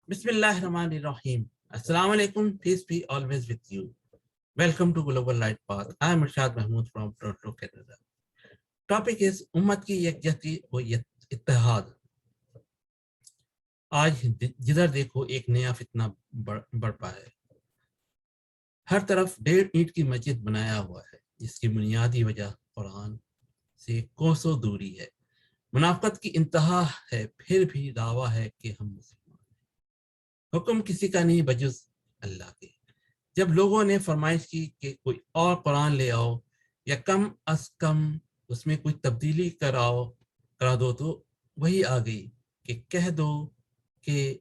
Bismillahirrahmanirrahim. Assalamu alaikum. Peace be always with you. Welcome to Global Light Path. I am Irshad Mahmood from Toronto, Canada. Topic is उम्मत की यकजहती और इत्तेहाद. आज जिधर देखो एक नया फितना बढ़पा है. हर तरफ 1.5 ईंट की मस्जिद बनाया हुआ है जिसकी बुनियादी वजह कुरान से कोसों दूरी है. मुनाफकत की इंतहा है, फिर भी दावा है कि हम मुसलमान हैं. हुक्म किसी का नहीं बजुज अल्लाह के. जब लोगों ने फरमाइश की कि कोई और कुरान ले आओ या कम अज कम उसमें कोई तब्दीली करा दो, तो वही आ गई कि कह दो कि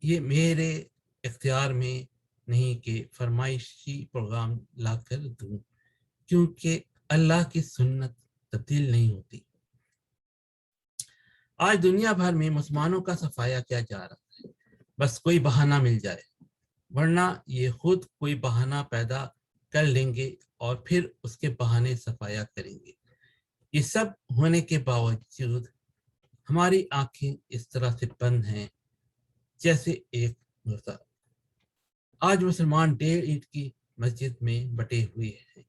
ये मेरे इख्तियार में नहीं कि फरमाइशी प्रोग्राम ला कर दूँ, क्योंकि अल्लाह की सुन्नत तब्दील नहीं होती. आज दुनिया भर में मुसलमानों का सफाया किया जा रहा है, बस कोई बहाना मिल जाए, वरना ये खुद कोई बहाना पैदा कर लेंगे और फिर उसके बहाने सफाया करेंगे. ये सब होने के बावजूद हमारी आंखें इस तरह से बंद हैं जैसे एक मुर्दा. आज मुसलमान 1.5 ईंट की मस्जिद में बटे हुए हैं.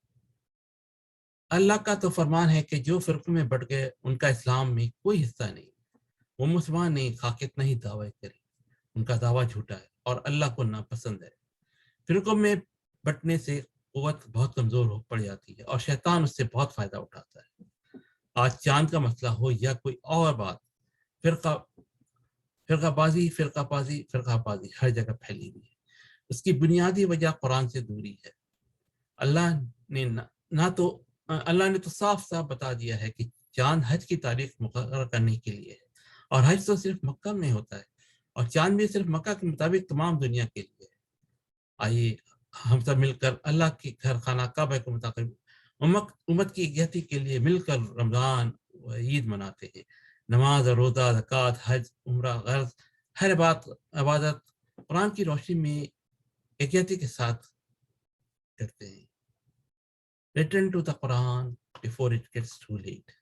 अल्लाह का तो फरमान है कि जो फिरकों में बट गए उनका इस्लाम में कोई हिस्सा नहीं. वो मुसलमान नहीं, खा कितना ही दावा करे, उनका दावा झूठा है और अल्लाह को नापसंद है. फिरकों में बटने से कुव्वत बहुत कमजोर हो पड़ जाती है और शैतान उससे बहुत फायदा उठाता है. आज चांद का मसला हो या कोई और बात, फिरकाबाजी हर जगह फैली हुई है. उसकी बुनियादी वजह कुरान से दूरी है. अल्लाह ने तो साफ साफ बता दिया है कि चांद हज की तारीख मुकर्रर करने के लिए है और हज तो सिर्फ मक्का में होता है और चांद भी सिर्फ मक्का के मुताबिक तमाम दुनिया के लिए है. आइए हम सब मिलकर अल्लाह के घर खाना काबा के मुताबिक उम्मत की यकजहती के लिए मिलकर रमज़ान व ईद मनाते हैं. नमाज, रोज़ा, ज़कात, हज, उम्रा, गर्ज, हर इबादत कुरान की रोशनी में यकजहती के साथ करते हैं. Return to the Quran before it gets too late.